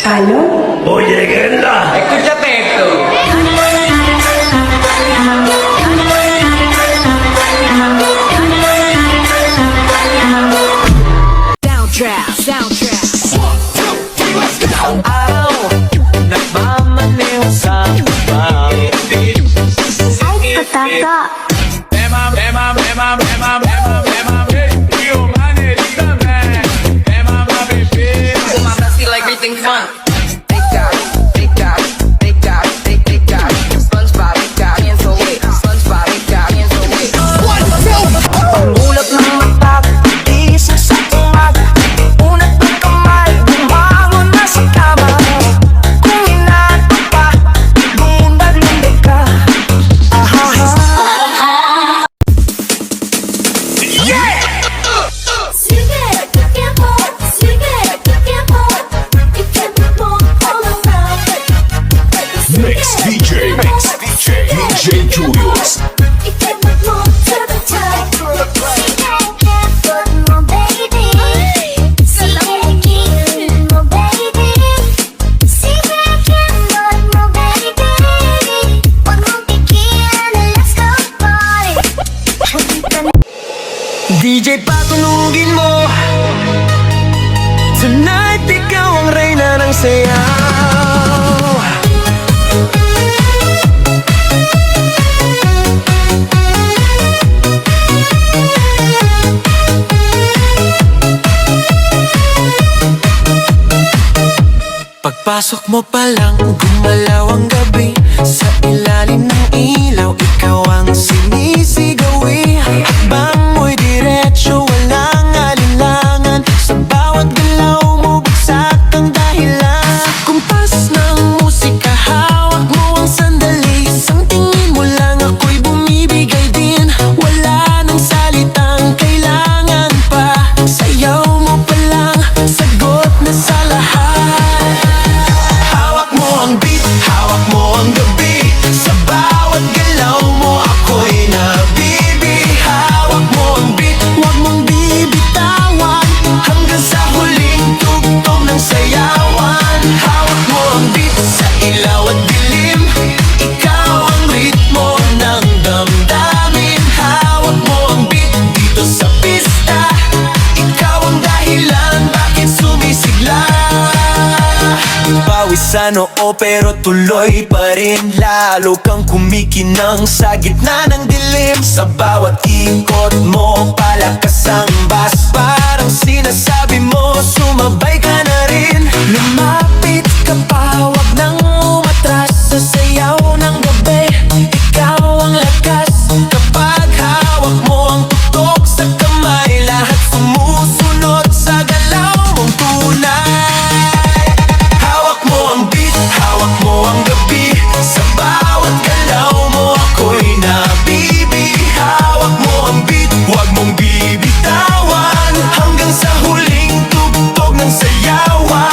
¿Aló? Oye, Gerla. Escúchate esto. Soundtrap. Nagmamaneho sa babaw. Ay, pataka. Like everything fun. Big guy, big guy, big guy, big guy. SpongeBob, big guy, hands so wet. SpongeBob, big guy, hands so wet. Pangulap ng mata, gising sa umaga. Unat ng kamay, bumangon na sa kama. Kung inaantok pa, lumdag-lumdag ka. Mix DJ Julius. DJ, patunugin mo. Tonight, ikaw ang reyna ng sayaw. Pagpasok mo pa lang, gumalaw ang gabi. Sa ilalim ng ilaw, ikaw ang sinisigawi. Hakbang mo'y diretso, walang alinlangan. Sa bawat galaw mo, bagsak ang dahilan. Kumpas ng musika, hawak mo ang sandali. Isang tingin mo lang, ako'y bumibigay din. Wala nang salitang kailangan pa. Sayaw mo pa lang, sagot na sa lahat. Hawak mo ang beat, hawak mo ang gabi. Sa bawat galaw mo, ako'y nabibi. Hawak mo ang beat, huwag mong bibitawan. Hanggang sa huling tugtog ng sayawan. Hawak mo ang beat, sa ilaw at dilim. Ikaw ang ritmo ng damdamin. Hawak mo ang beat, dito sa pista. Ikaw ang dahilan, bakit sumisigla. Pawisan oo pero tuloy pa rin. Lalo kang kumikinang sa gitna ng dilim. Sa bawat ikot mo, palakas ang bass. Parang sinasabi mo, sumabay ka na rin. Lumapit ka pa, wag nang umatras. Sa sayaw ng gabi, ikaw ang lakas. Kapag hawak mo ang tutok sa kamay, lahat sumusunod sa galaw mong tunay. Hawak mo ang beat, hawak mo ang gabi. Sa bawat galaw mo, ako'y nabibi. Hawak mo ang beat, huwag mong bibitawan. Hanggang sa huling tugtog ng sayawan.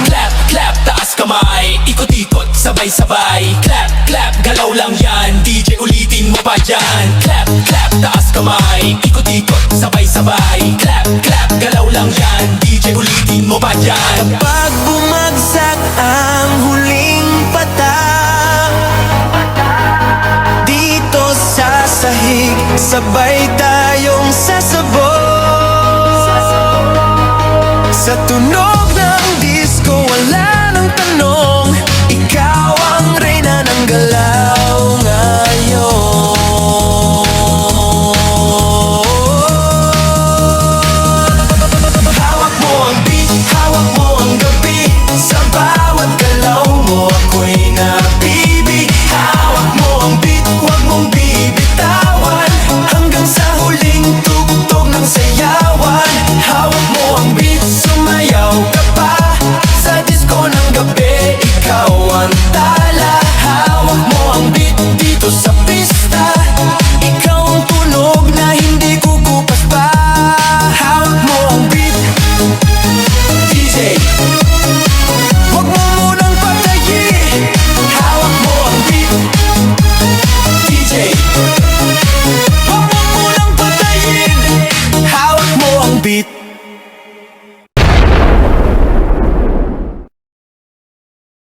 Clap, clap, taas kamay. Ikot-ikot, sabay-sabay. Clap, clap, galaw lang yan. DJ ulitin mo pa dyan. Clap, clap, taas kamay. Ikot-ikot, sabay-sabay. Clap, clap, galaw lang yan. DJ ulitin mo pa dyan. Pag bumagsak ang huling patak, dito sa sahig, sabay tayong sasabog. Sa tunog